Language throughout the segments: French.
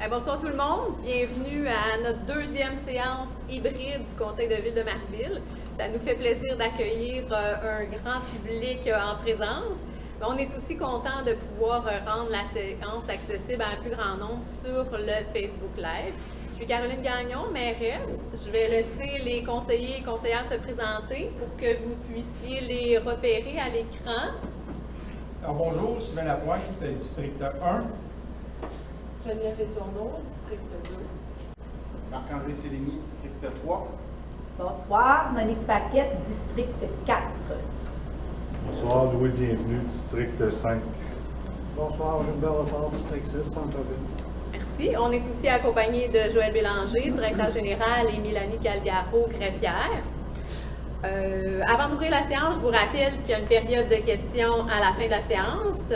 Bonsoir tout le monde, bienvenue à notre deuxième séance hybride du Conseil de ville de Marville. Ça nous fait plaisir d'accueillir un grand public en présence. Mais on est aussi content de pouvoir rendre la séance accessible à un plus grand nombre sur le Facebook Live. Je suis Caroline Gagnon, mairesse. Je vais laisser les conseillers et conseillères se présenter pour que vous puissiez les repérer à l'écran. Alors bonjour, Sylvain Lapointe, district 1. Geneviève Tourneau, district 2. Marc-André Séligny, district 3. Bonsoir, Monique Paquette, district 4. Bonsoir, Louis Bienvenu, district 5. Bonsoir, Gilbert Lefort, district 6, Centre-Ville. Merci. On est aussi accompagné de Joël Bélanger, directeur général, et Mélanie Calgaro, greffière. Avant d'ouvrir la séance, je vous rappelle qu'il y a une période de questions à la fin de la séance.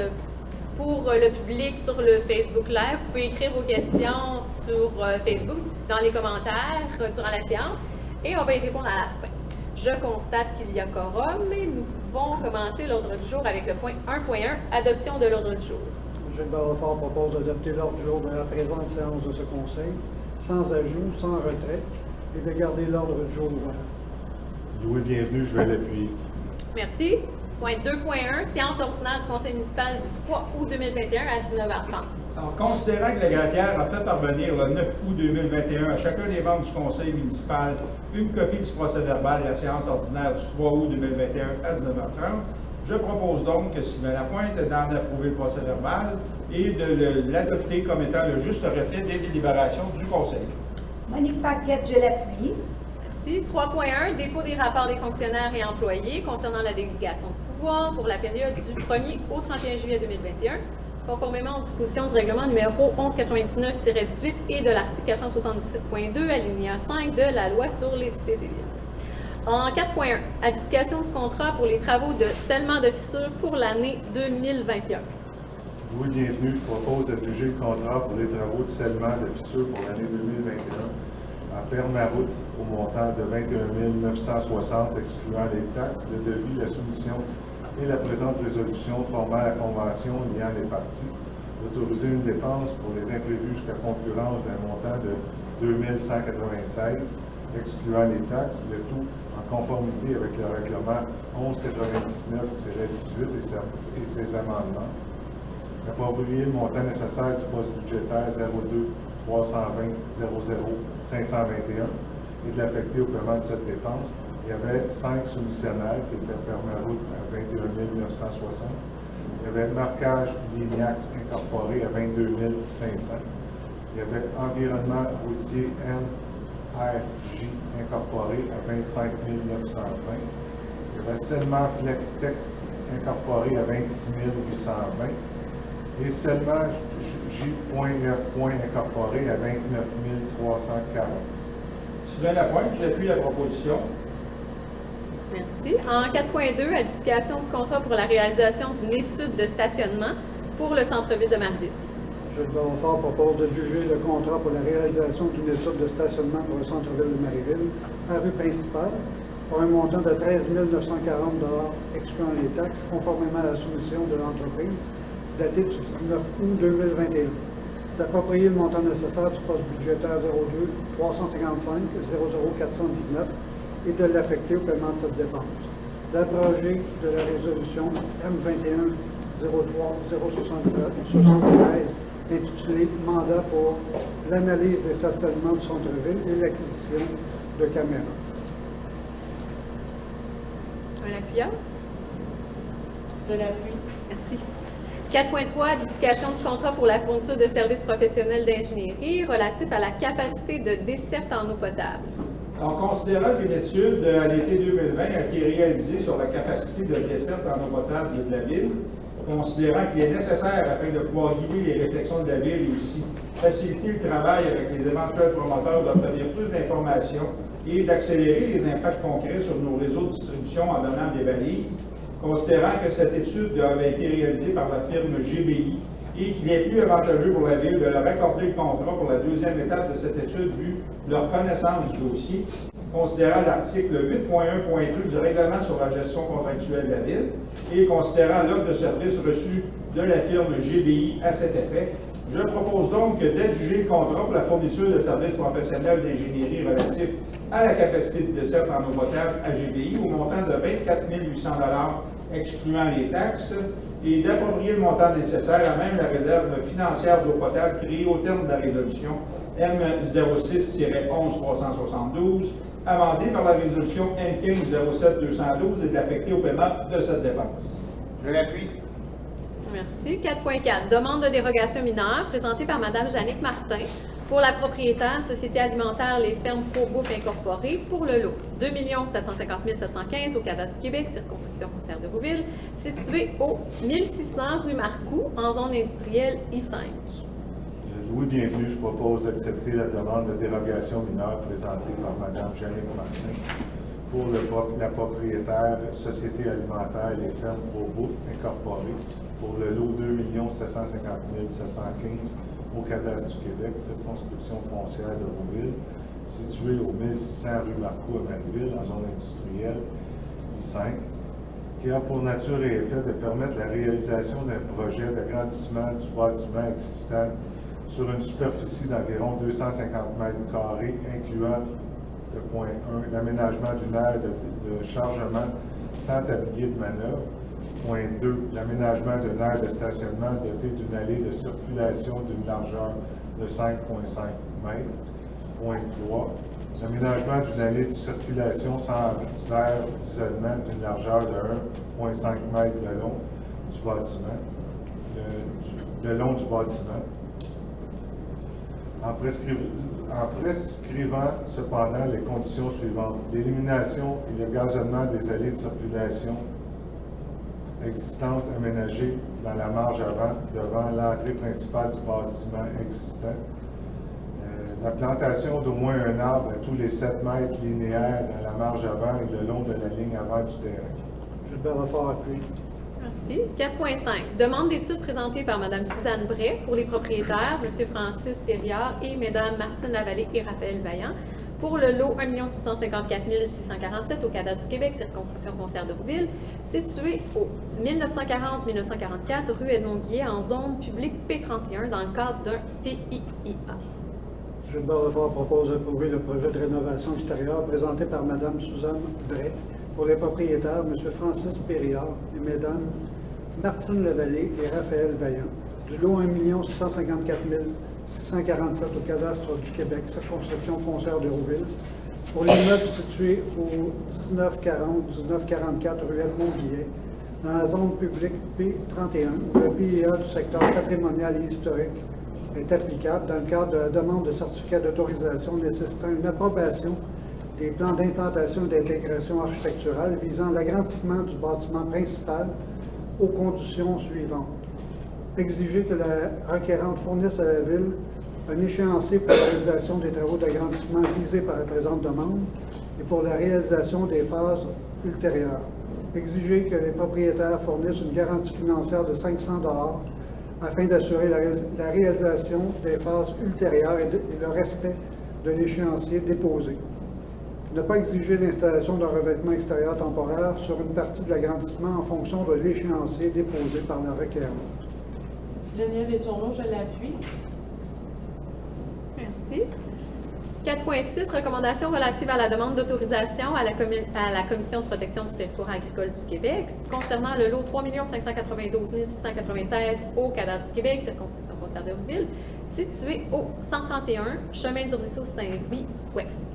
Pour le public sur le Facebook Live, vous pouvez écrire vos questions sur Facebook dans les commentaires durant la séance et on va y répondre à la fin. Je constate qu'il y a quorum et nous pouvons commencer l'ordre du jour avec le point 1.1, adoption de l'ordre du jour. Gilbert Lefort propose d'adopter l'ordre du jour de la présente séance de ce conseil, sans ajout, sans retrait, et de garder l'ordre du jour ouvert. Louis Bienvenu, je vais l'appuyer. Merci. Point 2.1, séance ordinaire du conseil municipal du 3 août 2021 à 19h30. En considérant que la greffière a fait parvenir le 9 août 2021 à chacun des membres du conseil municipal une copie du procès-verbal de la séance ordinaire du 3 août 2021 à 19h30, je propose donc que Sylvain Lapointe d'en approuver le procès-verbal et de l'adopter comme étant le juste reflet des délibérations du conseil. Monique Paquette, je l'appuie. Merci. 3.1, dépôt des rapports des fonctionnaires et employés concernant la délégation de pouvoir pour la période du 1er au 31 juillet 2021, conformément aux dispositions du règlement numéro 1199-18 et de l'article 477.2, alinéa 5 de la loi sur les cités civiles. En 4.1, adjudication du contrat pour les travaux de scellement de fissures pour l'année 2021. Louis Bienvenu, je propose d'adjuger le contrat pour les travaux de scellement de fissures pour l'année 2021 en permaroute au montant de 21 960 excluant les taxes, le devis, la soumission et la présente résolution formant la convention liant les parties, d'autoriser une dépense pour les imprévus jusqu'à concurrence d'un montant de 2196 excluant les taxes, le tout en conformité avec le règlement 1199-18 et ses amendements. D'approprier le montant nécessaire du poste budgétaire 02 320 00 521 et de l'affecter au paiement de cette dépense. Il y avait 5 soumissionnaires qui étaient permaroute à 21 960. Il y avait marquage Lignax incorporé à 22 500. Il y avait environnement routier NRJ incorporé à 25 920. Il y avait seulement Flextex incorporé à 26 820. Et seulement J.F. incorporé à 29 340. Sylvain Lapointe, j'appuie la proposition. Merci. En 4.2, adjudication du contrat pour la réalisation d'une étude de stationnement pour le centre-ville de Marville. Gilbert Lefort propose de juger le contrat pour la réalisation d'une étude de stationnement pour le centre-ville de Marieville, à rue principale, pour un montant de 13 940 excluant les taxes, conformément à la soumission de l'entreprise, datée du 19 août 2021. D'approprier le montant nécessaire du poste budgétaire 02 355 00 419 et de l'affecter au paiement de cette dépense. D'abroger de la résolution M21 03 073 intitulée Mandat pour l'analyse des stationnements du centre-ville et l'acquisition de caméras. Un appuyant? De l'appui. Merci. 4.3, adjudication du contrat pour la fourniture de services professionnels d'ingénierie relatif à la capacité de desserte en eau potable. En considérant qu'une étude à l'été 2020 a été réalisée sur la capacité de desserte en eau potable de la ville, considérant qu'il est nécessaire afin de pouvoir guider les réflexions de la ville et aussi faciliter le travail avec les éventuels promoteurs d'obtenir plus d'informations et d'accélérer les impacts concrets sur nos réseaux de distribution en donnant des balises, considérant que cette étude avait été réalisée par la firme GBI et qu'il est plus avantageux pour la Ville de leur accorder le contrat pour la deuxième étape de cette étude vu leur connaissance du dossier, considérant l'article 8.1.2 du règlement sur la gestion contractuelle de la Ville et considérant l'offre de service reçue de la firme GBI à cet effet, Je propose donc d'adjuger le contrat pour la fourniture de services professionnels d'ingénierie relatifs à la capacité de desserte en eau potable à GBI au montant de 24 800 $ excluant les taxes et d'approprier le montant nécessaire à même la réserve financière d'eau potable créée au terme de la résolution M06-11-372, amendée par la résolution M15-07-212 et d'affecter au paiement de cette dépense. Je l'appuie. Merci. 4.4. Demande de dérogation mineure présentée par Mme Jannick Martin pour la propriétaire Société alimentaire Les Fermes Pro-Bouffe Incorporée pour le lot 2 750 715 au cadastre du Québec, circonscription foncière de Rouville, situé au 1600 rue Marcoux, en zone industrielle I5. Louis, bienvenue. Je propose d'accepter la demande de dérogation mineure présentée par Mme Jannick Martin pour la propriétaire Société alimentaire Les Fermes Pro-Bouffe Incorporée pour le lot 2 750 715 au cadastre du Québec, circonscription foncière de Rouville, située au 1600 rue Marcoux à Marieville, en zone industrielle I5, qui a pour nature et effet de permettre la réalisation d'un projet d'agrandissement du bâtiment existant sur une superficie d'environ 250 m², incluant le point 1, l'aménagement d'une aire de chargement sans tablier de manœuvre. Point 2, l'aménagement d'une aire de stationnement dotée d'une allée de circulation d'une largeur de 5,5 m. Point 3, l'aménagement d'une allée de circulation sans aire d'isolement d'une largeur de 1,5 m de long du bâtiment, le long du bâtiment. En prescrivant cependant les conditions suivantes: l'élimination et le gazonnement des allées de circulation existantes aménagées dans la marge avant, devant l'entrée principale du bâtiment existant, la plantation d'au moins un arbre à tous les 7 mètres linéaires dans la marge avant et le long de la ligne avant du terrain. Gilbert Lefort appuie. Merci. 4.5. Demande d'études présentée par Mme Suzanne Bray pour les propriétaires, M. Francis Thériard et Mme Martine Lavallée et Raphaël Vaillant pour le lot 1 654 647 au cadastre du Québec, circonscription foncière de Rouville, situé au 1940-1944 rue Edmond-Guillet en zone publique P31 dans le cadre d'un PIIA. Gilbert Lefort propose d'approuver le projet de rénovation extérieure présenté par Mme Suzanne Bray pour les propriétaires M. Francis Périard et Mme Martine Lavallée et Raphaël Vaillant du lot 1 654 647 au cadastre du Québec, circonscription foncière de Rouville, pour l'immeuble situé au 1940-1944 rue Edmond-Guillet, dans la zone publique P31, où le PIA du secteur patrimonial et historique est applicable dans le cadre de la demande de certificat d'autorisation nécessitant une approbation des plans d'implantation et d'intégration architecturale visant l'agrandissement du bâtiment principal aux conditions suivantes. Exiger que la requérante fournisse à la Ville un échéancier pour la réalisation des travaux d'agrandissement visés par la présente demande et pour la réalisation des phases ultérieures. Exiger que les propriétaires fournissent une garantie financière de 500 $ afin d'assurer la réalisation des phases ultérieures et le respect de l'échéancier déposé. Ne pas exiger l'installation d'un revêtement extérieur temporaire sur une partie de l'agrandissement en fonction de l'échéancier déposé par la requérante. Geneviève Letourneau, je l'appuie. Merci. 4.6, recommandation relative à la demande d'autorisation à la Commission de protection du territoire agricole du Québec concernant le lot 3 592 696 au cadastre du Québec, circonscription foncière de Rouville, situé au 131 chemin du ruisseau Saint-Louis-Ouest.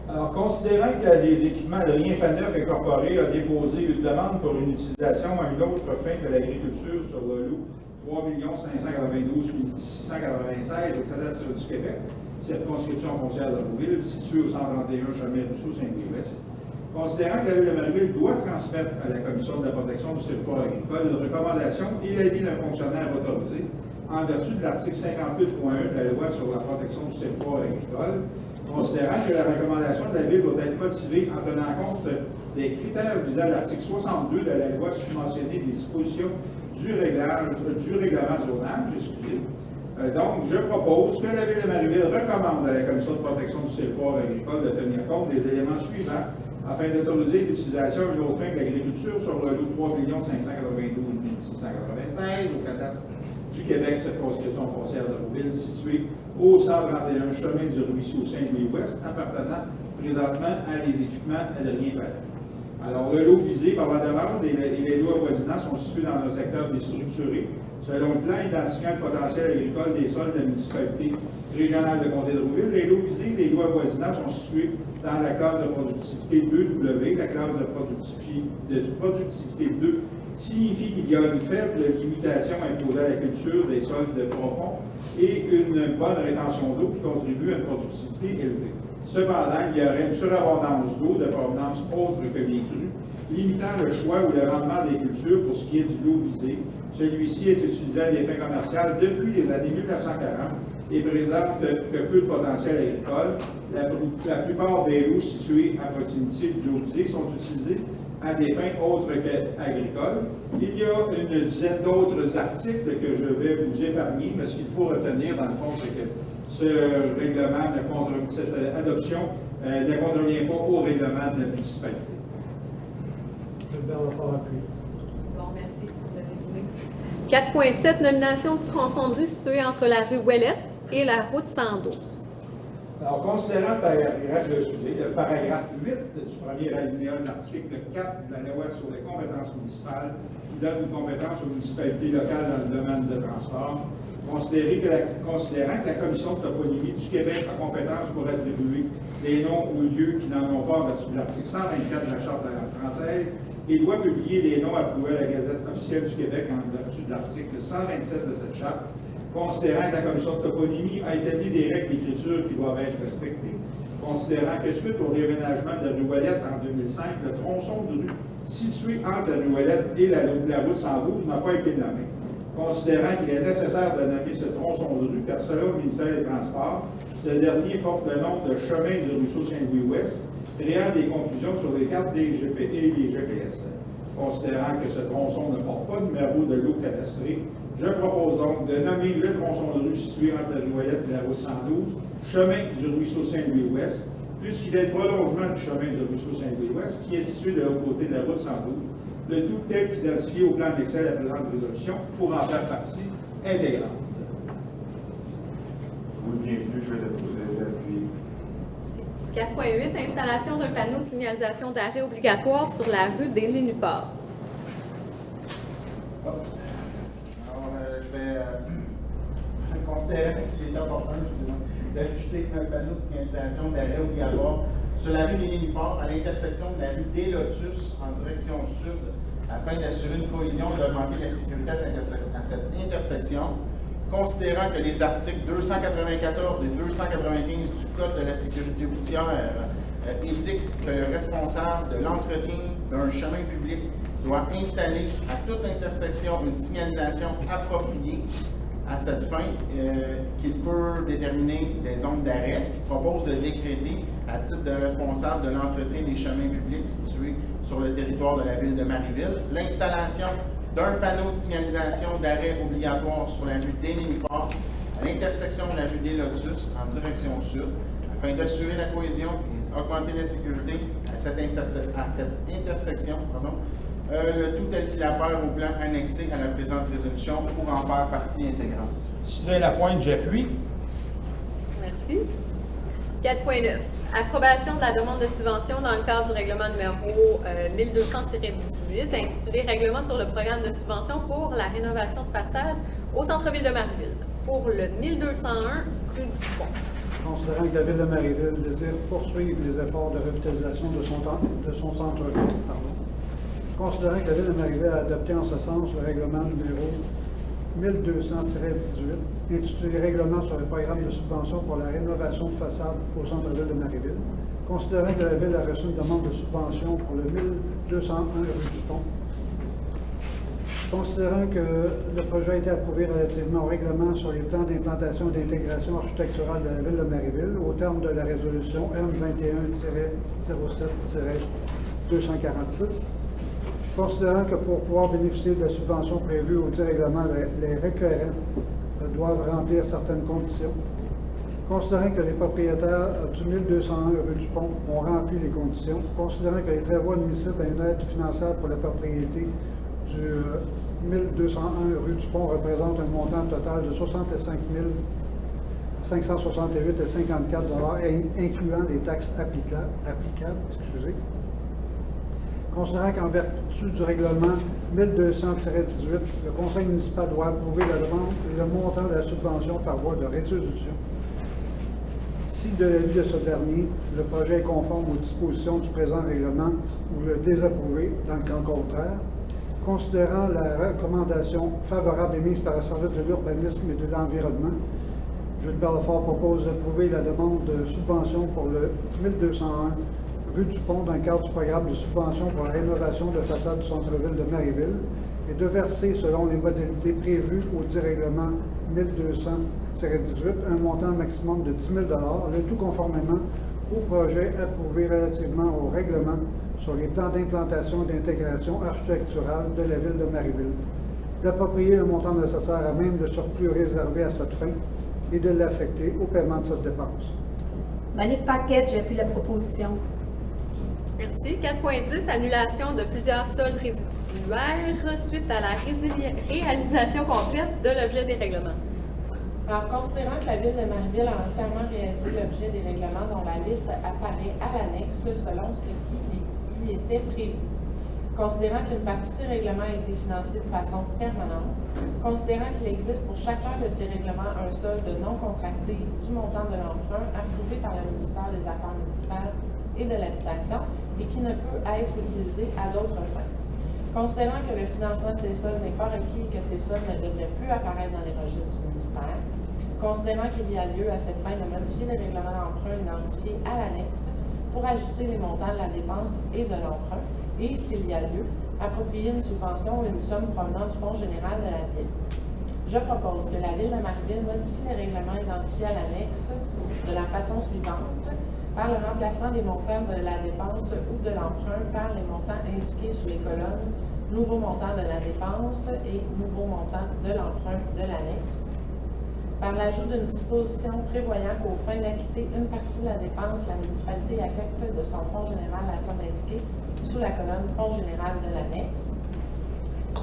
Alors, considérant que des équipements de Rien Fait Neuf Incorporé a déposé une demande pour une utilisation à une autre fin que l'agriculture sur le lot 3 592 696 au cadastre du Québec, circonscription foncière de Rouville, située au 131 chemin Rousseau Saint-Louis-Ouest. Considérant que la Ville de Marieville doit transmettre à la Commission de la protection du territoire agricole une recommandation et l'avis d'un fonctionnaire autorisé en vertu de l'article 58.1 de la Loi sur la protection du territoire agricole, considérant que la recommandation de la Ville doit être motivée en tenant compte des critères visant l'article 62 de la Loi subventionnée des dispositions du règlement de zonage, donc, je propose que la Ville de Marieville recommande à la Commission de protection du territoire agricole de tenir compte des éléments suivants afin d'autoriser l'utilisation d'une autre fin que l'agriculture sur le lot 3 592 696 au cadastre du du Québec, circonscription foncière de Rouville, située au 131 chemin du ruisseau Saint-Louis-Ouest, appartenant présentement à les équipements Adrien-Vallée. Alors, le lot visé par la demande et les lots avoisinants sont situés dans un secteur déstructuré, selon le plan identifiant le potentiel agricole des sols de la municipalité régionale de Comté de Rouville. Les lots visés, les lots avoisinants sont situés dans la classe de productivité 2W. La classe de productivité 2 signifie qu'il y a une faible limitation imposée à la culture des sols profonds et une bonne rétention d'eau qui contribue à une productivité élevée. Cependant, il y aurait une surabondance d'eau de provenance autre que les crues, limitant le choix ou le rendement des cultures pour ce qui est du lot visé. Celui-ci est utilisé à des fins commerciales depuis les années 1940 et présente que peu de potentiel agricole. La plupart des lots situés à proximité du lot visé sont utilisés à des fins autres qu'agricoles. Il y a une dizaine d'autres articles que je vais vous épargner, mais ce qu'il faut retenir, dans le fond, c'est que ce règlement, cette adoption ne contrevient pas au règlement de la municipalité. Gilbert Lefort appuie. Bon, merci pour le résumé. 4.7, nomination du tronçon de rue situé entre la rue Ouellette et la route 112. Alors, considérant le paragraphe 8 du premier alinéa de l'article 4 de la loi sur les compétences municipales, qui donne une compétence aux municipalités locales dans le domaine de transport, considérant que la Commission de toponymie du Québec a compétence pour attribuer des noms aux lieux qui n'en ont pas en vertu de l'article 124 de la Charte de la langue française et doit publier les noms approuvés à la Gazette officielle du Québec en vertu de l'article 127 de cette charte, considérant que la Commission de toponymie a établi des règles d'écriture qui doivent être respectées, considérant que suite au réaménagement de la rue Ouellette en 2005, le tronçon de rue situé entre la rue Ouellette et la route 112 n'a pas été nommé, considérant qu'il est nécessaire de nommer ce tronçon de rue, car selon le ministère des Transports, ce dernier porte le nom de chemin du ruisseau Saint-Louis-Ouest, créant des confusions sur les cartes des GP et les GPS. Considérant que ce tronçon ne porte pas de numéro de lot cadastré, je propose donc de nommer le tronçon de rue situé entre la rue Ouellette et la route 112, chemin du ruisseau Saint-Louis-Ouest, puisqu'il est le prolongement du chemin du ruisseau Saint-Louis-Ouest, qui est situé de l'autre côté de la route 112, le tout tel qu'identifié au plan d'excès de la présente résolution pour en faire partie intégrante. Oui, bienvenue, je vais l'appuyer. 4.8, installation d'un panneau de signalisation d'arrêt obligatoire sur la rue des Nénuphars. Alors, je vais considérer qu'il est opportun d'ajouter un panneau de signalisation d'arrêt obligatoire sur la rue des Nénuphars à l'intersection de la rue des Lotus en direction sud afin d'assurer une cohésion et d'augmenter la sécurité à cette intersection, considérant que les articles 294 et 295 du Code de la sécurité routière indiquent que le responsable de l'entretien d'un chemin public doit installer à toute intersection une signalisation appropriée à cette fin qu'il peut déterminer des zones d'arrêt. Je propose de décréter à titre de responsable de l'entretien des chemins publics situés sur le territoire de la ville de Marieville l'installation d'un panneau de signalisation d'arrêt obligatoire sur la rue des Nénuphars à l'intersection de la rue des Lotus en direction sud afin d'assurer la cohésion et augmenter la sécurité à cette intersection. Le tout tel qu'il apparaît au plan annexé à la présente résolution pour en faire partie intégrante. Sylvain Lapointe, j'appuie. Merci. 4.9. Approbation de la demande de subvention dans le cadre du règlement numéro 1200-18 intitulé Règlement sur le programme de subvention pour la rénovation de façade au centre-ville de Marieville pour le 1201 rue du Pont. Considérant que la ville de Marieville désire poursuivre les efforts de revitalisation de son centre-ville, considérant que la ville de Marieville a adopté en ce sens le règlement numéro 1200-18, intitulé Règlement sur le programme de subvention pour la rénovation de façade au centre-ville de Marieville, considérant que la ville a reçu une demande de subvention pour le 1201 rue du Pont, considérant que le projet a été approuvé relativement au règlement sur les plans d'implantation et d'intégration architecturale de la ville de Marieville au terme de la résolution M21-07-246, considérant que pour pouvoir bénéficier de la subvention prévue au dit règlement, les requérants doivent remplir certaines conditions. Considérant que les propriétaires du 1201 rue du Pont ont rempli les conditions, considérant que les travaux admissibles à une aide financière pour la propriété du 1201 rue du Pont représente un montant total de 65 568,54 $, incluant les taxes applicables. Excusez. Considérant qu'en vertu du règlement 1200-18, le Conseil municipal doit approuver la demande et le montant de la subvention par voie de résolution. Si de l'avis de ce dernier, le projet est conforme aux dispositions du présent règlement ou le désapprouver dans le cas contraire, considérant la recommandation favorable émise par le service de l'urbanisme et de l'environnement, Jules Belfort propose d'approuver la demande de subvention pour le 1201 rue du Pont dans le cadre du programme de subvention pour la rénovation de façade du centre-ville de Marieville et de verser, selon les modalités prévues au dit règlement 1200-18, un montant maximum de 10 000 $, le tout conformément au projet approuvé relativement au règlement sur les plans d'implantation et d'intégration architecturale de la ville de Marieville, d'approprier le montant nécessaire à même le surplus réservé à cette fin et de l'affecter au paiement de cette dépense. Monique Paquette, j'appuie la proposition. Merci. 4.10, annulation de plusieurs soldes résiduaires suite à la réalisation complète de l'objet des règlements. Alors, considérant que la Ville de Marieville a entièrement réalisé l'objet des règlements dont la liste apparaît à l'annexe selon ce qui y était prévu, considérant qu'une partie de ces règlements a été financée de façon permanente, considérant qu'il existe pour chacun de ces règlements un solde non contracté du montant de l'emprunt approuvé par le ministère des Affaires municipales et de l'Habitation et qui ne peut être utilisé à d'autres fins. Considérant que le financement de ces soldes n'est pas requis et que ces soldes ne devraient plus apparaître dans les registres du ministère, considérant qu'il y a lieu à cette fin de modifier les règlements d'emprunt identifiés à l'annexe pour ajuster les montants de la dépense et de l'emprunt, et, s'il y a lieu, approprier une subvention ou une somme provenant du Fonds général de la Ville. Je propose que la Ville de Marieville modifie les règlements identifiés à l'annexe de la façon suivante, par le remplacement des montants de la dépense ou de l'emprunt par les montants indiqués sous les colonnes « Nouveau montant de la dépense » et « Nouveau montant de l'emprunt de l'annexe », par l'ajout d'une disposition prévoyant qu'aux fins d'acquitter une partie de la dépense, la municipalité affecte de son fonds général la somme indiquée sous la colonne « Fonds général de l'annexe »,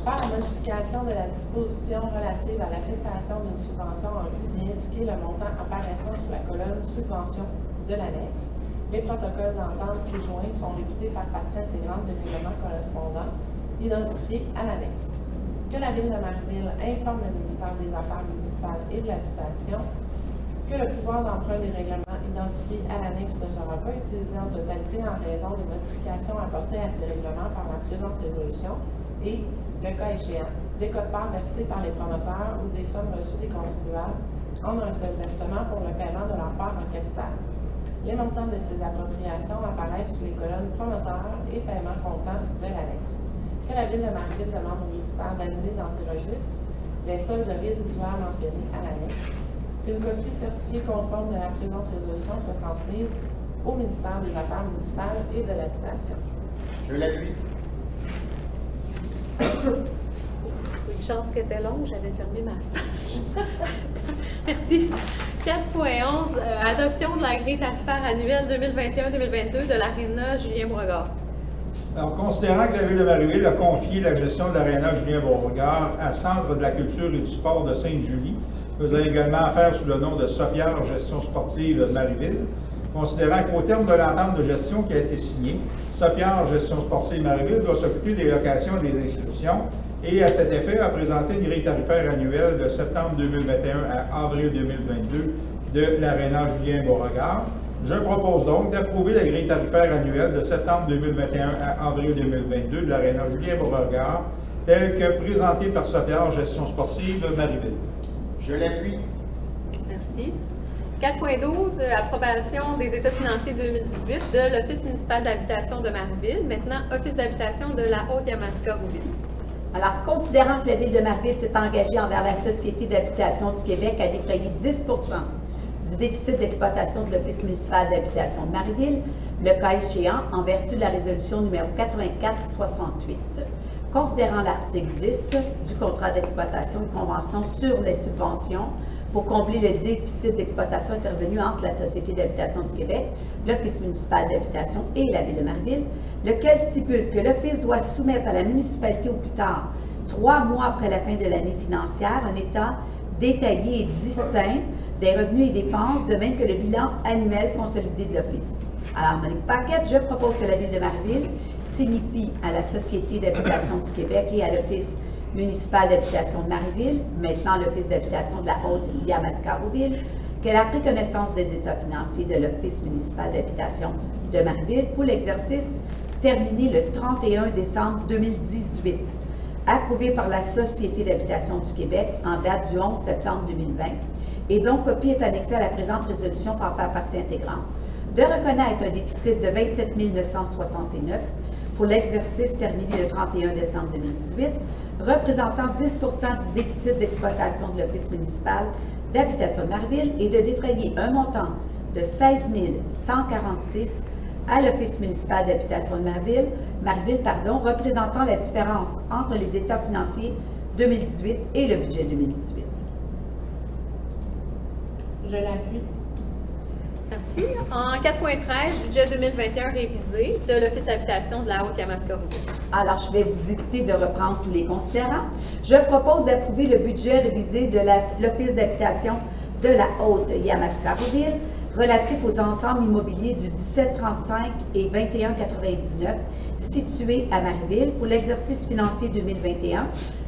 par la modification de la disposition relative à l'affectation d'une subvention en vue d'indiquer le montant apparaissant sous la colonne « Subvention » de l'annexe. Les protocoles d'entente ci-joints sont réputés faire partie intégrante des règlements correspondants identifiés à l'annexe. Que la Ville de Marieville informe le ministère des Affaires municipales et de l'Habitation que le pouvoir d'emprunt des règlements identifiés à l'annexe ne sera pas utilisé en totalité en raison des modifications apportées à ces règlements par la présente résolution et, le cas échéant, des quotes-parts versées par les promoteurs ou des sommes reçues des contribuables en un seul versement pour le paiement de leur part en capital. Les montants de ces appropriations apparaissent sous les colonnes promoteurs et paiements comptants de l'annexe. Que la Ville de Marieville demande au ministère d'annuler dans ses registres les soldes résiduaires mentionnés à l'annexe. Une copie certifiée conforme de la présente résolution soit transmise au ministère des Affaires municipales et de l'Habitation. Je l'appuie. Une chance qu'elle était longue, j'avais fermé ma page. Merci. 4.11, adoption de la grille tarifaire annuelle 2021-2022 de l'Aréna Julien Beauregard. Alors, considérant que la Ville de Marieville a confié la gestion de l'Aréna Julien Beauregard à Centre de la culture et du sport de Sainte-Julie, faisant également affaire sous le nom de Sopiard Gestion sportive de Marieville, considérant qu'au terme de l'entente de gestion qui a été signée, Sopiard Gestion sportive de Marieville doit s'occuper des locations et des inscriptions et à cet effet a présenté une grille tarifaire annuelle de septembre 2021 à avril 2022 de l'Aréna Julien Beauregard. Je propose donc d'approuver la grille tarifaire annuelle de septembre 2021 à avril 2022 de l'Aréna Julien Beauregard, telle que présentée par Sopiard Gestion sportive de Marieville. Je l'appuie. Merci. 4.12, approbation des états financiers 2018 de l'Office municipal d'habitation de Marieville, maintenant Office d'habitation de la Haute-Yamaska-Rouville. Alors, considérant que la Ville de Marieville s'est engagée envers la Société d'habitation du Québec à défrayer 10 du déficit d'exploitation de l'Office municipal d'habitation de Marieville, le cas échéant, en vertu de la résolution numéro 84-68, considérant l'article 10 du contrat d'exploitation et convention sur les subventions pour combler le déficit d'exploitation intervenu entre la Société d'habitation du Québec, l'Office municipal d'habitation et la Ville de Marieville, lequel stipule que l'Office doit soumettre à la municipalité au plus tard 3 mois après la fin de l'année financière, un état détaillé et distinct des revenus et dépenses, de même que le bilan annuel consolidé de l'Office. Alors, Monique Paquette, je propose que la Ville de Marieville signifie à la Société d'habitation du Québec et à l'Office municipal d'habitation de Marieville, maintenant l'Office d'habitation de la Haute-Yamaska-Ville, qu'elle a pris connaissance des états financiers de l'Office municipal d'habitation de Marieville pour l'exercice terminé le 31 décembre 2018, approuvé par la Société d'habitation du Québec en date du 11 septembre 2020, et dont copie est annexée à la présente résolution pour en faire partie intégrante, de reconnaître un déficit de 27 969 pour l'exercice terminé le 31 décembre 2018, représentant 10 du déficit d'exploitation de l'Office municipal d'habitation de Marieville, et de défrayer un montant de 16 146 à l'Office municipal d'habitation de Marieville, représentant la différence entre les états financiers 2018 et le budget 2018. Je l'appuie. Merci. En 4.13, budget 2021 révisé de l'Office d'habitation de la Haute-Yamaska-Ville. Alors, je vais vous éviter de reprendre tous les considérants. Je propose d'approuver le budget révisé de l'Office d'habitation de la Haute-Yamaska-Ville relatif aux ensembles immobiliers du 1735 et 2199 situés à Marieville pour l'exercice financier 2021,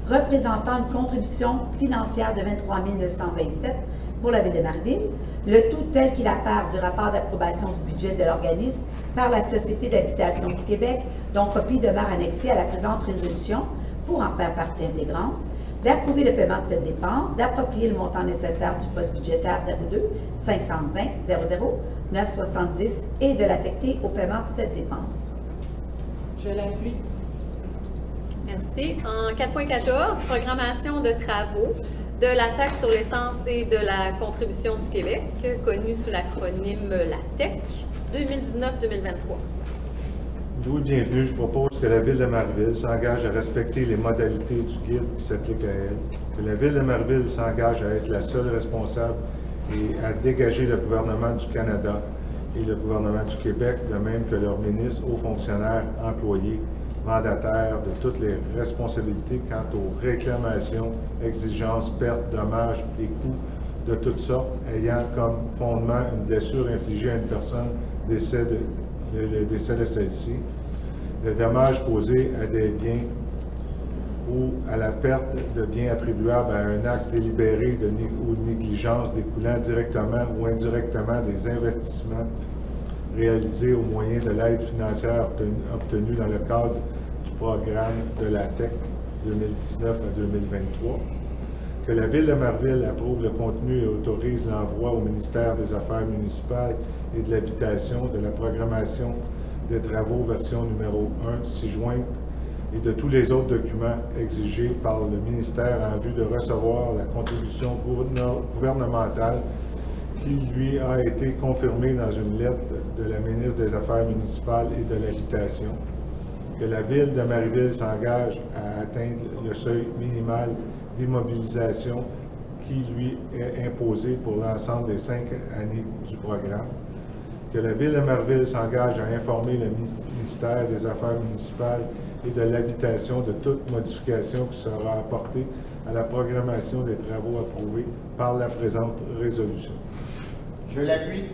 représentant une contribution financière de 23 927 pour la Ville de Marieville, le tout tel qu'il apparaît du rapport d'approbation du budget de l'organisme par la Société d'habitation du Québec, dont copie demeure annexée à la présente résolution pour en faire partie intégrante, d'approuver le paiement de cette dépense, d'approprier le montant nécessaire du poste budgétaire 02 520 00 970 et de l'affecter au paiement de cette dépense. Je l'appuie. Merci. En 4.14, programmation de travaux de la taxe sur l'essence et de la contribution du Québec, connue sous l'acronyme LATEC, 2019-2023. D'où bienvenue, je propose que la Ville de Marieville s'engage à respecter les modalités du guide qui s'applique à elle, que la Ville de Marieville s'engage à être la seule responsable et à dégager le gouvernement du Canada et le gouvernement du Québec, de même que leurs ministres, hauts fonctionnaires, employés, mandataires, de toutes les responsabilités quant aux réclamations, exigences, pertes, dommages et coûts de toutes sortes, ayant comme fondement une blessure infligée à une personne, le décès de celle-ci, des dommages causés à des biens ou à la perte de biens attribuables à un acte délibéré ou de négligence découlant directement ou indirectement des investissements réalisés au moyen de l'aide financière obtenue dans le cadre du programme de la TEC 2019 à 2023, que la Ville de Marieville approuve le contenu et autorise l'envoi au ministère des Affaires municipales et de l'Habitation de la programmation des travaux version numéro 1 ci-jointe et de tous les autres documents exigés par le ministère en vue de recevoir la contribution gouvernementale qui lui a été confirmée dans une lettre de la ministre des Affaires municipales et de l'Habitation, que la Ville de Marieville s'engage à atteindre le seuil minimal d'immobilisation qui lui est imposé pour l'ensemble des 5 années du programme, que la Ville de Marieville s'engage à informer le ministère des Affaires municipales et de l'Habitation de toute modification qui sera apportée à la programmation des travaux approuvés par la présente résolution. Je l'appuie.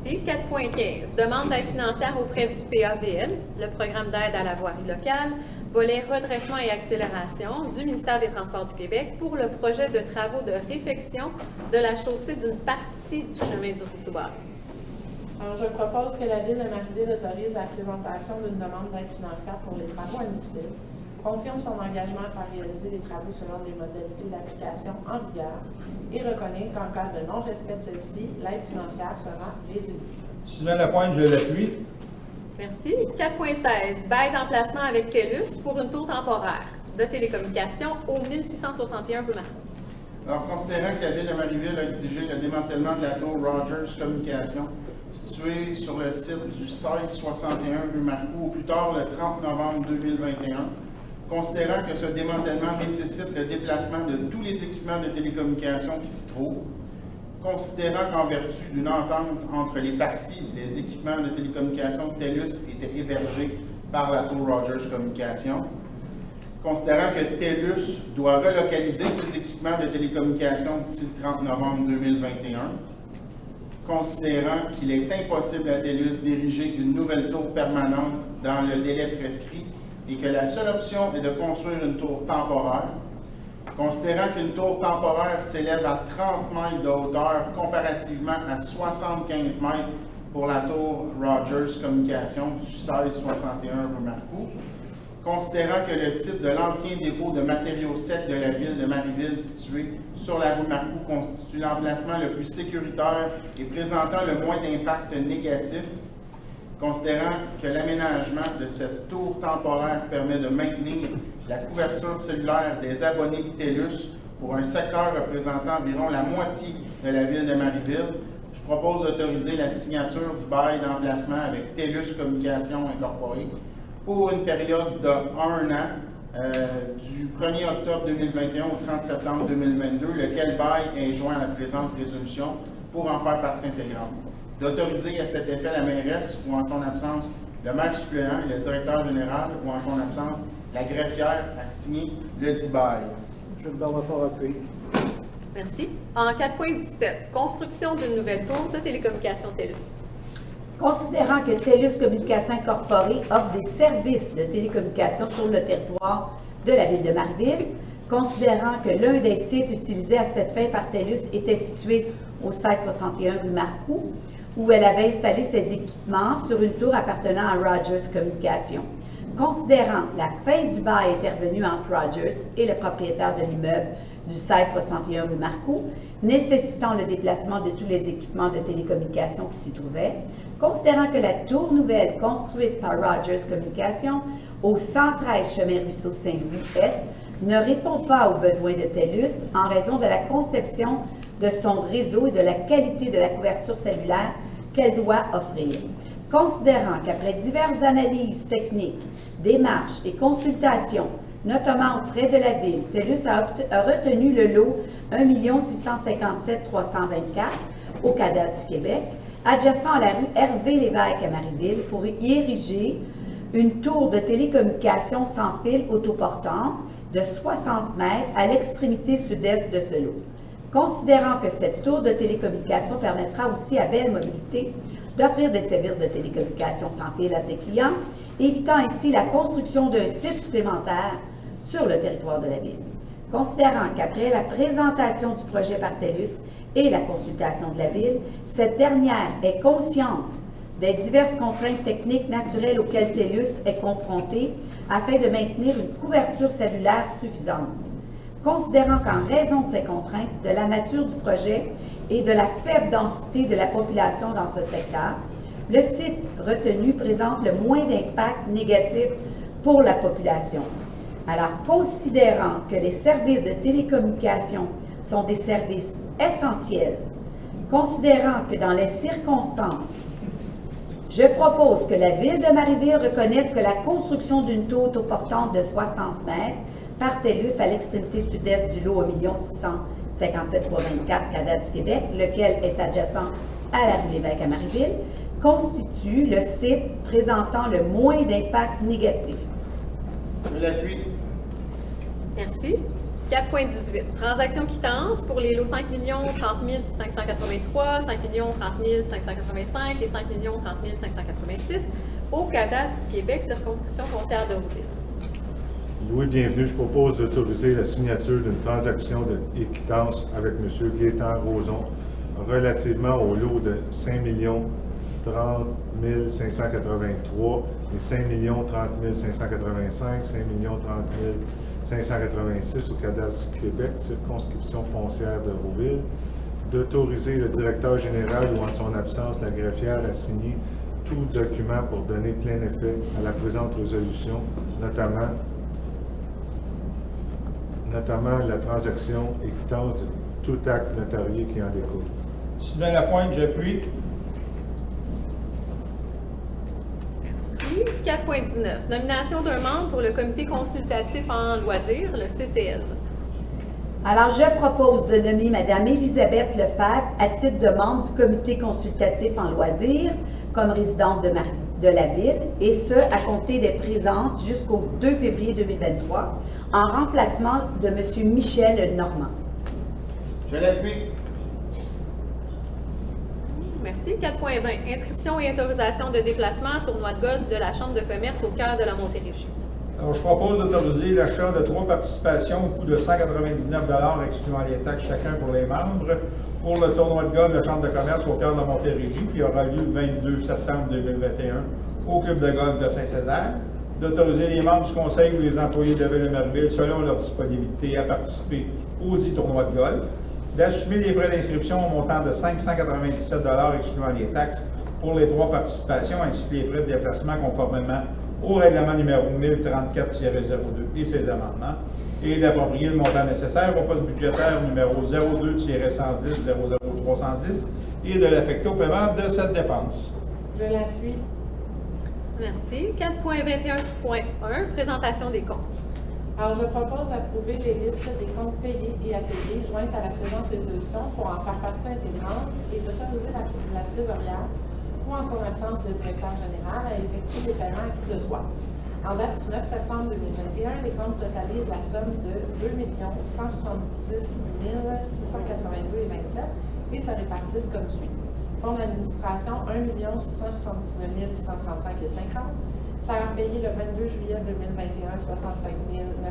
Merci. 4.15. Demande d'aide financière auprès du PAVL, le programme d'aide à la voirie locale, volet redressement et accélération du ministère des Transports du Québec pour le projet de travaux de réfection de la chaussée d'une partie du chemin du Ruisseau-Barré. Alors, je propose que la Ville de Marieville autorise la présentation d'une demande d'aide financière pour les travaux admissibles, confirme son engagement à faire réaliser les travaux selon les modalités d'application en vigueur et reconnaît qu'en cas de non-respect de celle-ci, l'aide financière sera résiliée. Sylvain Lapointe, je l'appuie. Merci. 4.16. Bail d'emplacement avec TELUS pour une tour temporaire de télécommunications au 1661 rue Martin. Alors, considérant que la Ville de Marieville a exigé le démantèlement de la tour Rogers Communications, située sur le site du 1661 rue Marcoux, au plus tard le 30 novembre 2021, considérant que ce démantèlement nécessite le déplacement de tous les équipements de télécommunications qui s'y trouvent, considérant qu'en vertu d'une entente entre les parties, les équipements de télécommunications TELUS étaient hébergés par la tour Rogers Communications, Considérant que TELUS doit relocaliser ses équipements de télécommunications d'ici le 30 novembre 2021, considérant qu'il est impossible à TELUS d'ériger une nouvelle tour permanente dans le délai prescrit et que la seule option est de construire une tour temporaire, considérant qu'une tour temporaire s'élève à 30 mètres de hauteur comparativement à 75 mètres pour la tour Rogers Communications du 1661 rue Marcoux, considérant que le site de l'ancien dépôt de matériaux secs de la ville de Marieville situé sur la rue Marcoux constitue l'emplacement le plus sécuritaire et présentant le moins d'impact négatif, considérant que l'aménagement de cette tour temporaire permet de maintenir la couverture cellulaire des abonnés de TELUS pour un secteur représentant environ la moitié de la ville de Marieville, je propose d'autoriser la signature du bail d'emplacement avec TELUS Communications Incorporée pour une période de 1 an, du 1er octobre 2021 au 30 septembre 2022, lequel bail est joint à la présente résolution pour en faire partie intégrante. D'autoriser à cet effet la mairesse ou en son absence le maire suppléant et le directeur général ou en son absence la greffière à signer le dit bail. Jules Bernard appuie. Merci. En 4.17, construction d'une nouvelle tour de télécommunications TELUS. Considérant que TELUS Communications Incorporée offre des services de télécommunications sur le territoire de la ville de Marieville, considérant que l'un des sites utilisés à cette fin par TELUS était situé au 1661 rue Marcoux, où elle avait installé ses équipements sur une tour appartenant à Rogers Communications. Considérant la fin du bail intervenu entre Rogers et le propriétaire de l'immeuble du 1661 rue Marcoux, nécessitant le déplacement de tous les équipements de télécommunications qui s'y trouvaient, considérant que la tour nouvelle construite par Rogers Communications au 113 chemin Ruisseau Saint-Louis-Est ne répond pas aux besoins de TELUS en raison de la conception de son réseau et de la qualité de la couverture cellulaire qu'elle doit offrir. Considérant qu'après diverses analyses techniques, démarches et consultations, notamment auprès de la Ville, TELUS a retenu le lot 1 657 324 au cadastre du Québec, adjacent à la rue Hervé-Lévesque à Marieville, pour y ériger une tour de télécommunication sans fil autoportante de 60 mètres à l'extrémité sud-est de ce lot. Considérant que cette tour de télécommunication permettra aussi à Belle Mobilité d'offrir des services de télécommunication sans fil à ses clients, évitant ainsi la construction d'un site supplémentaire sur le territoire de la ville. Considérant qu'après la présentation du projet par TELUS et la consultation de la ville, cette dernière est consciente des diverses contraintes techniques naturelles auxquelles TELUS est confrontée afin de maintenir une couverture cellulaire suffisante. Considérant qu'en raison de ces contraintes, de la nature du projet et de la faible densité de la population dans ce secteur, le site retenu présente le moins d'impact négatif pour la population. Alors, considérant que les services de télécommunication sont des services essentiels, considérant que dans les circonstances, je propose que la Ville de Marieville reconnaisse que la construction d'une tour autoportante de 60 mètres par TELUS à l'extrémité sud-est du lot 1 657 324 cadastre du Québec, lequel est adjacent à la rue Lévesque à Marieville, constitue le site présentant le moins d'impact négatif. Je l'appuie. Merci. 4.18. Transaction quittance pour les lots 5 30 583, 5 30 585 et 5 30 586 au cadastre du Québec, circonscription foncière de Rouville. Louis, bienvenue. Je propose d'autoriser la signature d'une transaction de quittance avec M. Gaétan Roson relativement au lot de 5 30 583 et 5 30 585, 5 30 586 au cadastre du Québec, circonscription foncière de Rouville, d'autoriser le directeur général ou en son absence la greffière à signer tout document pour donner plein effet à la présente résolution, notamment la transaction et quittance de tout acte notarié qui en découle. Sylvain Lapointe, j'appuie. Merci. 4.19. Nomination d'un membre pour le comité consultatif en loisirs, le CCL. Alors, je propose de nommer Mme Élisabeth Lefebvre à titre de membre du comité consultatif en loisirs comme résidente de la Ville, et ce, à compter des présentes jusqu'au 2 février 2023, en remplacement de M. Michel Normand. Je l'appuie. Merci. 4.20. Inscription et autorisation de déplacement, tournoi de golf de la Chambre de commerce au cœur de la Montérégie. Alors, je propose d'autoriser l'achat de 3 participations au coût de 199 $ excluant les taxes chacun pour les membres pour le tournoi de golf de la Chambre de commerce au cœur de la Montérégie qui aura lieu le 22 septembre 2021 au club de golf de Saint-Césaire. D'autoriser les membres du conseil ou les employés de Ville-de-Marieville selon leur disponibilité à participer au dit tournoi de golf. D'assumer les frais d'inscription au montant de 597 $ excluant les taxes pour les 3 participations ainsi que les frais de déplacement conformément au règlement numéro 1034-02 et ses amendements, et d'approprier le montant nécessaire au poste budgétaire numéro 02-110-00310 et de l'affecter au paiement de cette dépense. Je l'appuie. Merci. 4.21.1. Présentation des comptes. Alors, je propose d'approuver les listes des comptes payés et à payer jointes à la présente résolution pour en faire partie intégrante et d'autoriser la trésorière ou en son absence le directeur général à effectuer les paiements acquis de droit. En date du 9 septembre 2021, les comptes totalisent la somme de 2 176 682,27 et se répartissent comme suit. Fonds d'administration, 1 679 835,50. Salaire payé le 22 juillet 2021, 65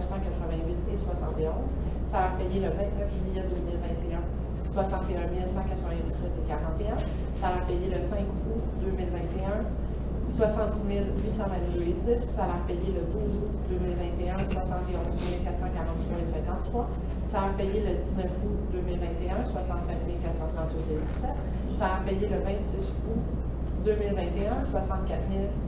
988,71. Salaire payé le 29 juillet 2021, 61 197,41. Salaire payé le 5 août 2021, 66 822,10. Salaire payé le 12 août 2021, 71 443,53. Salaire payé le 19 août 2021, 65 438,17. Salaire payé le 26 août 2021, 64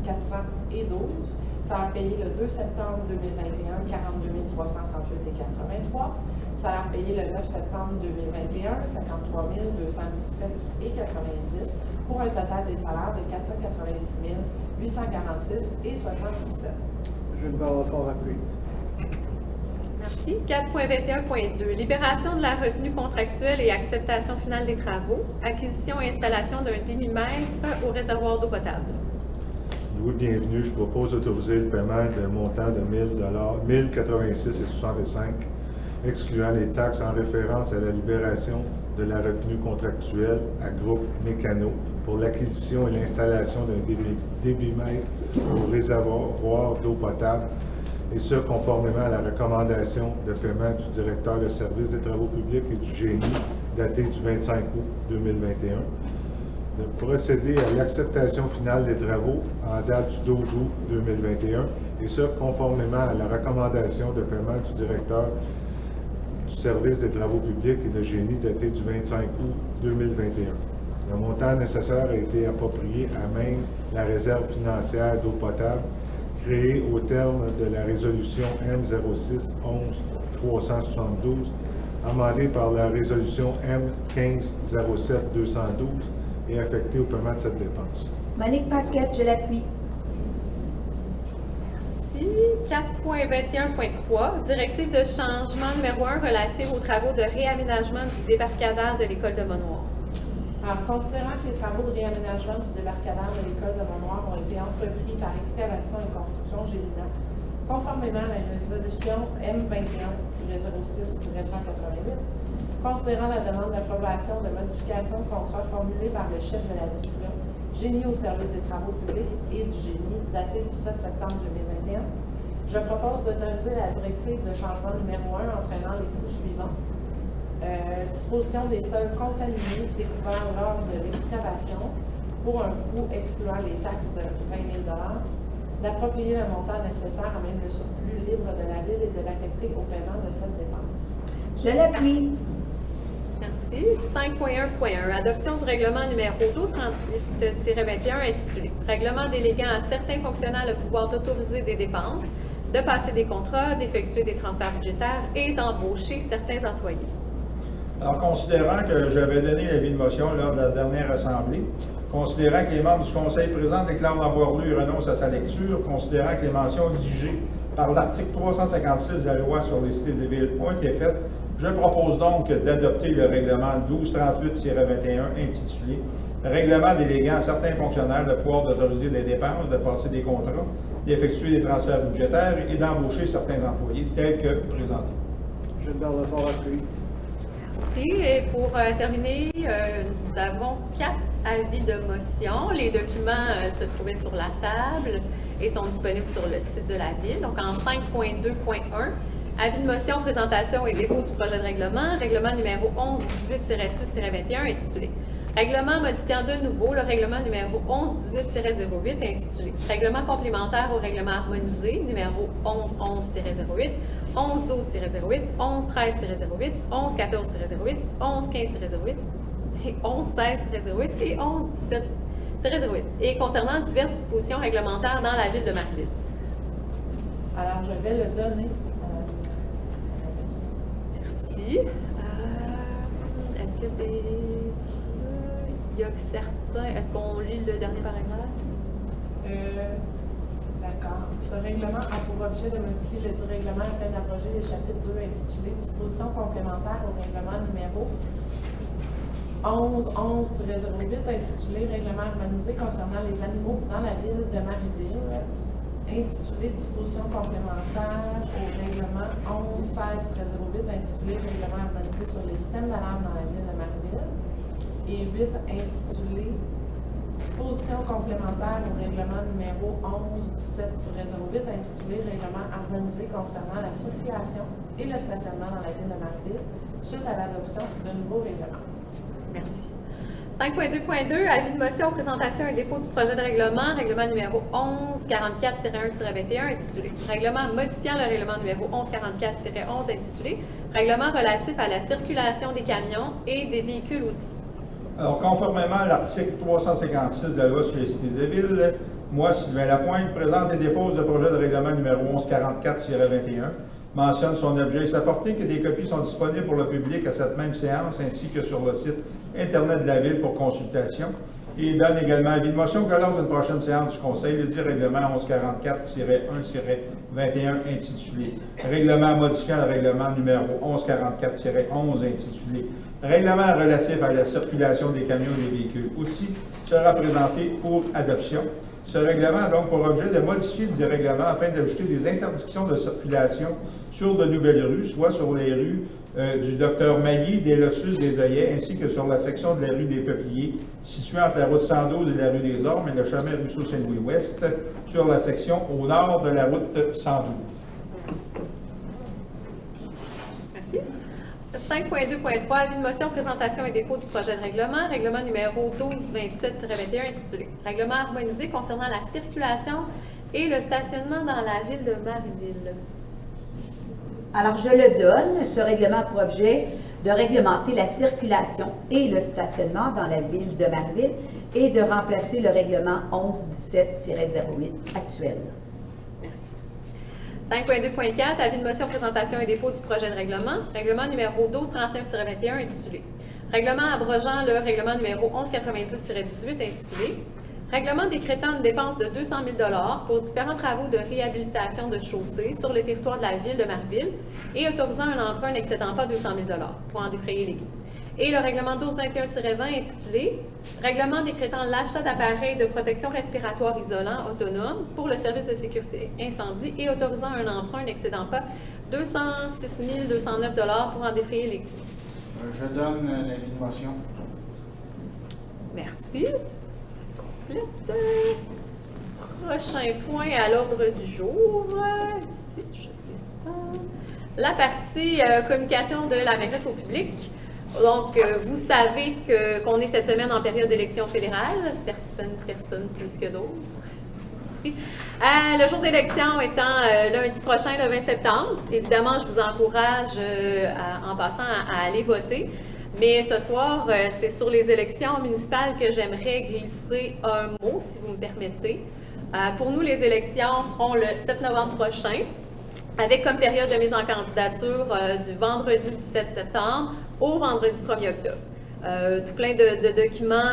400,12. Salaire payé le 2 septembre 2021, 42 338,83. Salaire payé le 9 septembre 2021, 53 217,90 pour un total des salaires de 490 846,77. Jules Bavard appuie. Merci. 4.21.2. Libération de la retenue contractuelle et acceptation finale des travaux. Acquisition et installation d'un demi-mètre au réservoir d'eau potable. Louis, bienvenue. Je propose d'autoriser le paiement d'un montant de 1 086,65 excluant les taxes en référence à la libération de la retenue contractuelle à Groupe Mécano pour l'acquisition et l'installation d'un débitmètre au réservoir d'eau potable, et ce, conformément à la recommandation de paiement du directeur de service des travaux publics et du génie datée du 25 août 2021, de procéder à l'acceptation finale des travaux en date du 12 août 2021, et ce, conformément à la recommandation de paiement du directeur du service des travaux publics et de génie datée du 25 août 2021. Le montant nécessaire a été approprié à même la réserve financière d'eau potable créée au terme de la résolution M06-11-372, amendée par la résolution M15-07-212 et affectée au paiement de cette dépense. Monique Paquette, je l'appuie. Merci. 4.21.3. Directive de changement numéro 1 relative aux travaux de réaménagement du débarcadère de l'École de Mont-Noir. Alors, considérant que les travaux de réaménagement du débarcadère de l'École de Mont-Noir ont été entrepris par Excavation et Construction Gélina, conformément à la résolution M21-06-188, considérant la demande d'approbation de modification de contrat formulée par le chef de la division Génie au service des travaux publics et du génie, datée du 7 septembre 2021, je propose d'autoriser la directive de changement numéro 1 entraînant les coûts suivants. Disposition des sols contaminés découverts lors de l'excavation pour un coût excluant les taxes de 20 000 $, d'approprier le montant nécessaire à même le surplus libre de la ville et de l'affecter au paiement de cette dépense. Je l'appuie. Merci. 5.1.1. Adoption du règlement numéro 1238-21 intitulé « Règlement déléguant à certains fonctionnaires le pouvoir d'autoriser des dépenses, de passer des contrats, d'effectuer des transferts budgétaires et d'embaucher certains employés. » Alors, considérant que j'avais donné l'avis de motion lors de la dernière assemblée, considérant que les membres du conseil présents déclarent l'avoir lu et renoncent à sa lecture, considérant que les mentions exigées par l'article 356 de la loi sur les cités et villes ont été faites, je propose donc d'adopter le règlement 1238-21 intitulé « Règlement déléguant à certains fonctionnaires le pouvoir d'autoriser des dépenses, de passer des contrats, d'effectuer des transferts budgétaires et d'embaucher certains employés tels que présentés. Gilbert Lefort appuie. Merci. Et pour terminer, nous avons 4 avis de motion. Les documents se trouvaient sur la table et sont disponibles sur le site de la Ville. Donc, en 5.2.1, avis de motion, présentation et dépôt du projet de règlement, règlement numéro 11-18-6-21 intitulé Règlement modifiant de nouveau le règlement numéro 11-18-08 intitulé Règlement complémentaire au règlement harmonisé numéro 11-11-08, 11-12-08, 11-13-08, 11-14-08, 11-15-08, et 11-16-08 et 11-17-08 et concernant diverses dispositions réglementaires dans la Ville de Marville. Alors, je vais le donner. Merci. Est-ce qu'il y a des... Il y a certains... Est-ce qu'on lit le dernier paragraphe? D'accord. Ce règlement a pour objet de modifier le dit règlement afin d'abroger les chapitres 2 intitulés Dispositions complémentaires au règlement numéro 11-11-08 intitulé Règlement harmonisé concernant les animaux dans la Ville de Marieville, intitulé Dispositions complémentaires au règlement 11-16-08 intitulé Règlement harmonisé sur les systèmes d'alarme dans la Ville de Marieville, et 8 intitulé Dispositions complémentaires au règlement numéro 11-17-08 intitulé Règlement harmonisé concernant la circulation et le stationnement dans la Ville de Marieville suite à l'adoption de nouveaux règlements. Merci. 5.2.2, avis de motion, présentation et dépôt du projet de règlement, règlement numéro 1144-1-21 intitulé Règlement modifiant le règlement numéro 1144-11 intitulé Règlement relatif à la circulation des camions et des véhicules outils. Alors, conformément à l'article 356 de la loi sur les cités et villes, moi, Sylvain Lapointe, présente et dépose le projet de règlement numéro 1144-21, mentionne son objet et sa portée, que des copies sont disponibles pour le public à cette même séance, ainsi que sur le site Internet de la Ville pour consultation. Et donne également avis de motion que lors d'une prochaine séance du Conseil, le dit règlement 1144-1-21 intitulé Règlement modifiant le règlement numéro 1144-11 intitulé Règlement relatif à la circulation des camions et des véhicules aussi sera présenté pour adoption. Ce règlement a donc pour objet de modifier le règlement afin d'ajouter des interdictions de circulation sur de nouvelles rues, soit sur les rues du Dr Mailly, des Lossus, des Oeillets, ainsi que sur la section de la rue des Peupliers, située entre la route 112 et la rue des Ormes et le chemin Rousseau-Saint-Louis-Ouest, sur la section au nord de la route 112. Merci. 5.2.3, avis de motion, présentation et dépôt du projet de règlement, règlement numéro 1227-21 intitulé Règlement harmonisé concernant la circulation et le stationnement dans la Ville de Marieville. Alors, je le donne. Ce règlement a pour objet de réglementer la circulation et le stationnement dans la Ville de Marieville et de remplacer le règlement 1117-08 actuel. Merci. 5.2.4, avis de motion, présentation et dépôt du projet de règlement, règlement numéro 1239-21 intitulé Règlement abrogeant le règlement numéro 1190-18 intitulé Règlement décrétant une dépense de 200 000 $ pour différents travaux de réhabilitation de chaussées sur le territoire de la Ville de Marieville et autorisant un emprunt n'excédant pas 200 000 $ pour en défrayer les coûts. Et le règlement 1221-20 intitulé Règlement décrétant l'achat d'appareils de protection respiratoire isolants autonomes pour le service de sécurité incendie et autorisant un emprunt n'excédant pas 206 209 $ pour en défrayer les coûts. Je donne l'avis de motion. Merci. Prochain point à l'ordre du jour. Ici, je descends. La partie communication de la mairesse au public. Donc, vous savez qu'on est cette semaine en période d'élection fédérale, certaines personnes plus que d'autres. Le jour d'élection étant lundi prochain, le 20 septembre. Évidemment, je vous encourage en passant à aller voter. Mais ce soir, c'est sur les élections municipales que j'aimerais glisser un mot, si vous me permettez. Pour nous, les élections seront le 7 novembre prochain, avec comme période de mise en candidature du vendredi 17 septembre au vendredi 1er octobre. Tout plein de documents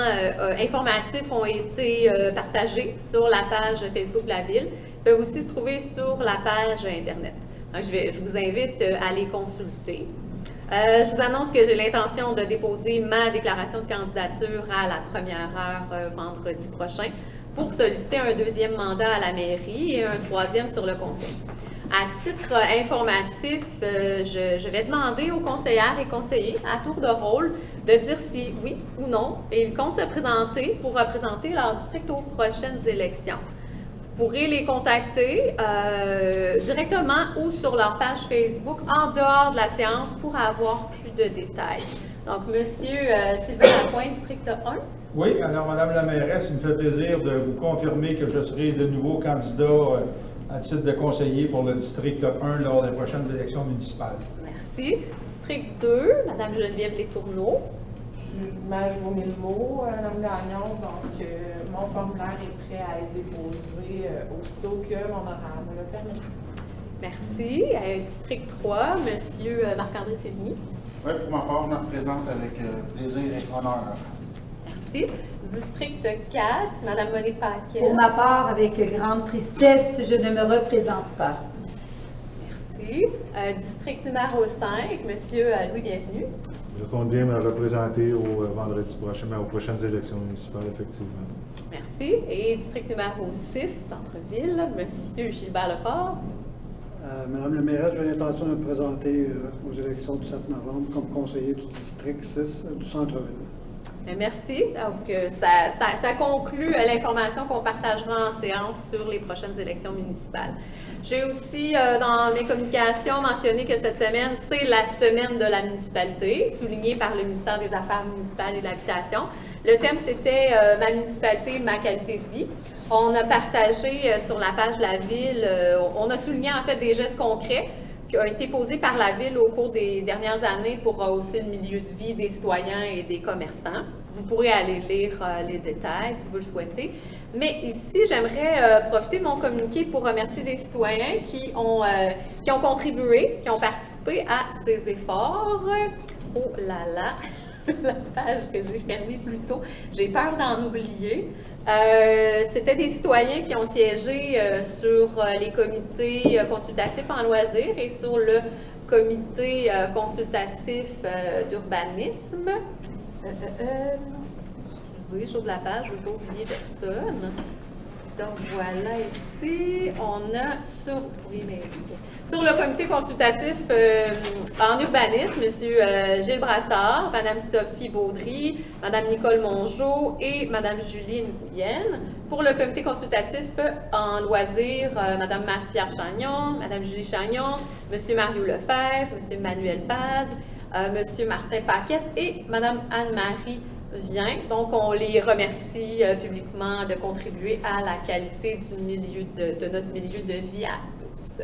informatifs ont été partagés sur la page Facebook de la Ville. Ils peuvent aussi se trouver sur la page Internet. Donc, je vous invite à les consulter. Je vous annonce que j'ai l'intention de déposer ma déclaration de candidature à la première heure vendredi prochain. pour solliciter un deuxième mandat à la mairie et un troisième sur le conseil. À titre informatif, je vais demander aux conseillères et conseillers, à tour de rôle, de dire si oui ou non ils comptent se présenter pour représenter leur district aux prochaines élections. Vous pourrez les contacter directement ou sur leur page Facebook en dehors de la séance pour avoir plus de détails. Donc, M. Sylvain Lapointe, district 1. Oui, alors Madame la mairesse, il me fait plaisir de vous confirmer que je serai de nouveau candidat à titre de conseiller pour le district 1 lors des prochaines élections municipales. Merci. District 2, Mme Geneviève Letourneau. Je m'ajourne le mot, Mme Gagnon, donc mon formulaire est prêt à être déposé aussitôt que mon horaire me le permet. Merci. District 3, M. Marc-André Sévigny. Oui, pour ma part, je me représente avec plaisir et honneur. Merci. District 4, Mme Monique Paquet. Pour ma part, avec grande tristesse, je ne me représente pas. Merci. District numéro 5, M. Louis Bienvenu. Je compte bien me représenter au vendredi prochain, mais aux prochaines élections municipales, effectivement. Merci. Et district numéro 6, Centre-Ville, M. Gilbert Lefort. Madame la mairesse, j'ai l'intention de me présenter aux élections du 7 novembre comme conseiller du district 6 du centre-ville. Merci. Donc, ça conclut l'information qu'on partagera en séance sur les prochaines élections municipales. J'ai aussi, dans mes communications, mentionné que cette semaine, c'est la semaine de la municipalité, soulignée par le ministère des Affaires municipales et de l'Habitation. Le thème, c'était ma municipalité, ma qualité de vie. On a partagé sur la page de la Ville, on a souligné en fait des gestes concrets qui ont été posés par la Ville au cours des dernières années pour rehausser le milieu de vie des citoyens et des commerçants. Vous pourrez aller lire les détails si vous le souhaitez. Mais ici, j'aimerais profiter de mon communiqué pour remercier des citoyens qui ont contribué, qui ont participé à ces efforts. Oh là là! La page que j'ai fermée plus tôt, j'ai peur d'en oublier. C'était des citoyens qui ont siégé sur les comités consultatifs en loisirs et sur le comité consultatif d'urbanisme. Excusez, j'ouvre la page, je ne veux pas oublier personne. Donc voilà, ici, on a sur le comité consultatif en urbanisme, M. Gilles Brassard, Mme Sophie Baudry, Mme Nicole Mongeau et Mme Julie Nguyen. Pour le comité consultatif en loisirs, Mme Marie-Pierre Chagnon, Mme Julie Chagnon, M. Mario Lefebvre, M. Manuel Paz, M. Martin Paquette et Mme Anne-Marie Vient. Donc, on les remercie publiquement de contribuer à la qualité du de notre milieu de vie à tous.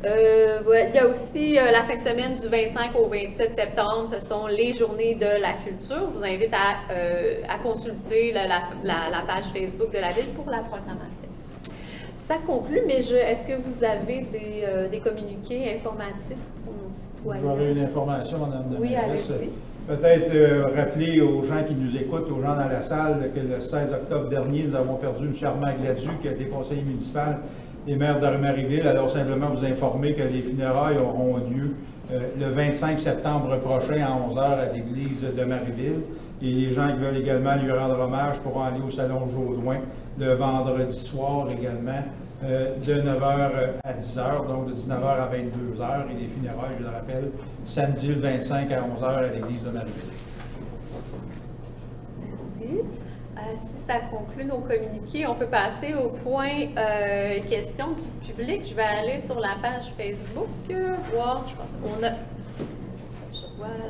Il y a aussi la fin de semaine du 25 au 27 septembre, ce sont les journées de la culture. Je vous invite à consulter la page Facebook de la Ville pour la programmation. Ça conclut, mais est-ce que vous avez des communiqués informatifs pour nos citoyens? J'aurais une information, Mme la mairesse. Allez-y. Peut-être rappeler aux gens qui nous écoutent, aux gens dans la salle, que le 16 octobre dernier, nous avons perdu M. Armand Gladu, qui a été conseiller municipal et maire d'Armarieville. Alors, simplement vous informer que les funérailles auront lieu le 25 septembre prochain à 11h à l'église de Marieville. Et les gens qui veulent également lui rendre hommage pourront aller au salon Jaudoin le vendredi soir également, de 9h à 10h, donc de 19h à 22h. Et les funérailles, je le rappelle, samedi le 25 à 11h à l'église de Marieville. Merci. Si ça conclut nos communiqués, on peut passer au point questions du public. Je vais aller sur la page Facebook, voir, je pense qu'on a... Je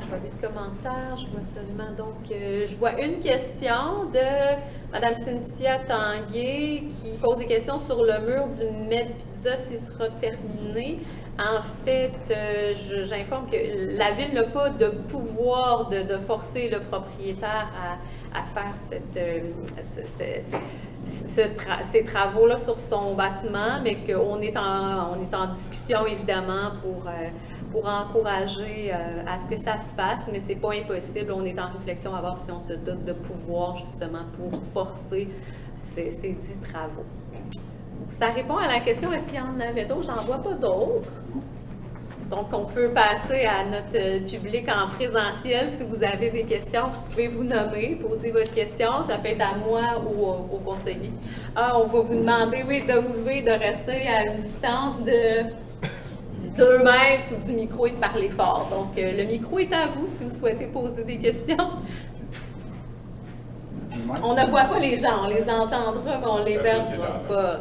vois des commentaires, je vois seulement, donc, je vois une question de Mme Cynthia Tanguay qui pose des questions sur le mur du Med Pizza s'il sera terminé. En fait, j'informe que la Ville n'a pas de pouvoir de forcer le propriétaire à faire ces travaux-là sur son bâtiment, mais qu'on est en discussion évidemment pour encourager à ce que ça se fasse, mais c'est pas impossible. On est en réflexion à voir si on se dote de pouvoir justement pour forcer ces dits travaux. Donc, ça répond à la question, est-ce qu'il y en avait d'autres? J'en vois pas d'autres. Donc, on peut passer à notre public en présentiel. Si vous avez des questions, vous pouvez vous nommer, poser votre question. Ça peut être à moi ou au conseiller. On va vous demander, oui, de vous lever, de rester à une distance de 2 mètres du micro et de parler fort. Donc, le micro est à vous si vous souhaitez poser des questions. On ne voit pas les gens, on les entendra, mais on ne les verra pas.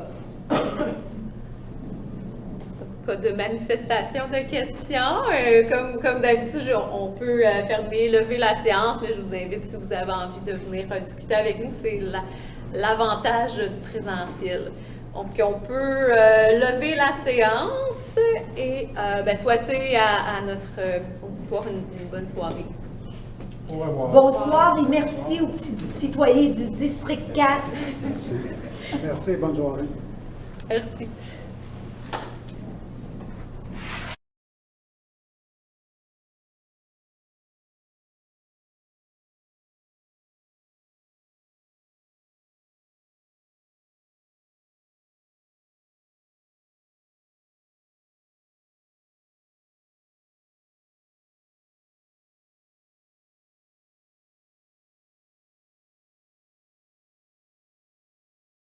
Pas de manifestation de questions. Comme d'habitude, on peut lever la séance, mais je vous invite, si vous avez envie de venir discuter avec nous, c'est l'avantage du présentiel. Donc, on peut lever la séance et souhaiter à notre auditoire une bonne soirée. Au revoir. Bonsoir et merci aux petits citoyens du district 4. Merci. Merci, bonne soirée. Merci.